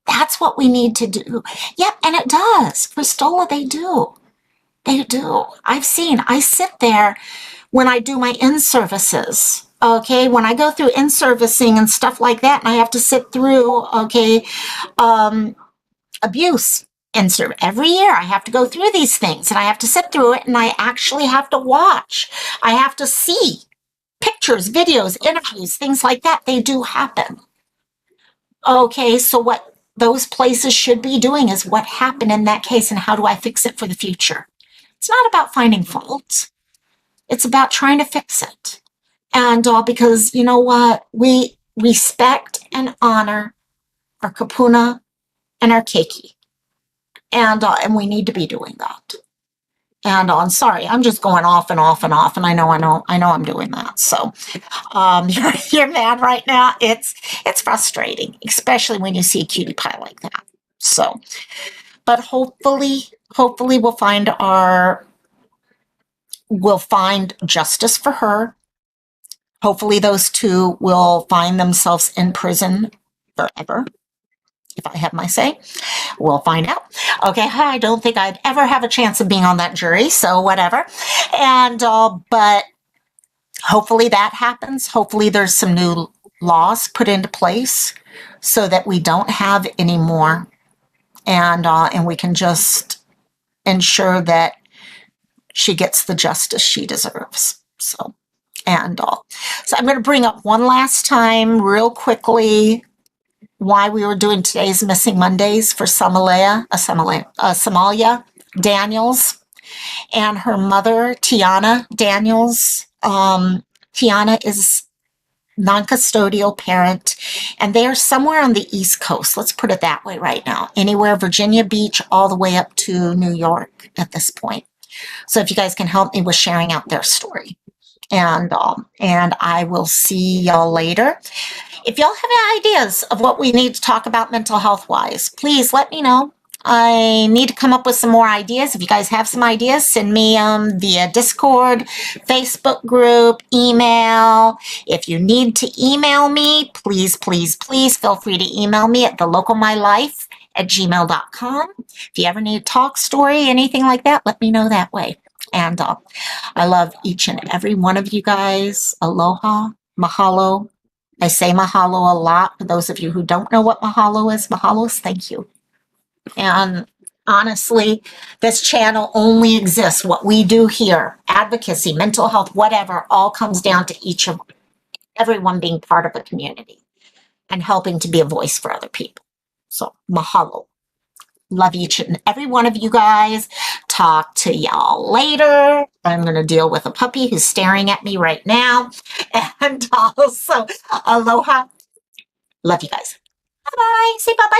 That's what we need to do. Yep, and it does. Christola, they do. They do. I sit there when I do my in-services, okay? When I go through in-servicing and stuff like that, and I have to sit through, okay, abuse. And so every year I have to go through these things and I have to sit through it and I actually have to watch. I have to see pictures, videos, interviews, things like that. They do happen. Okay, so what those places should be doing is what happened in that case and how do I fix it for the future? It's not about finding faults. It's about trying to fix it. And because you know what? We respect and honor our kapuna and our keiki. And we need to be doing that. And I'm sorry, I'm just going off and off and off, and I know I'm doing that. So you're mad right now. It's frustrating, especially when you see a cutie pie like that. So, but hopefully we'll find justice for her. Hopefully those two will find themselves in prison forever. If I have my say, we'll find out. Okay, I don't think I'd ever have a chance of being on that jury, so whatever. And, but hopefully that happens. Hopefully there's some new laws put into place so that we don't have any more. And we can just ensure that she gets the justice she deserves. So I'm going to bring up one last time real quickly why we were doing today's Missing Mondays for Samalea Daniels and her mother, Tiana Daniels. Tiana is non-custodial parent, and they are somewhere on the East Coast. Let's put it that way right now. Anywhere, Virginia Beach, all the way up to New York at this point. So if you guys can help me with sharing out their story. And I will see y'all later. If y'all have ideas of what we need to talk about mental health wise, please let me know. I need to come up with some more ideas. If you guys have some ideas, send me via Discord, Facebook group, email. If you need to email me, please, please, please feel free to email me at thelocalmylife@gmail.com. If you ever need a talk story, anything like that, let me know that way. And I love each and every one of you guys. Aloha, mahalo. I say mahalo a lot. For those of you who don't know what mahalo is thank you. And honestly, this channel only exists. What we do here, advocacy, mental health, whatever, all comes down to everyone being part of a community and helping to be a voice for other people. So mahalo. Love each and every one of you guys. Talk to y'all later. I'm going to deal with a puppy who's staring at me right now. And also, aloha. Love you guys. Bye-bye. Say bye-bye.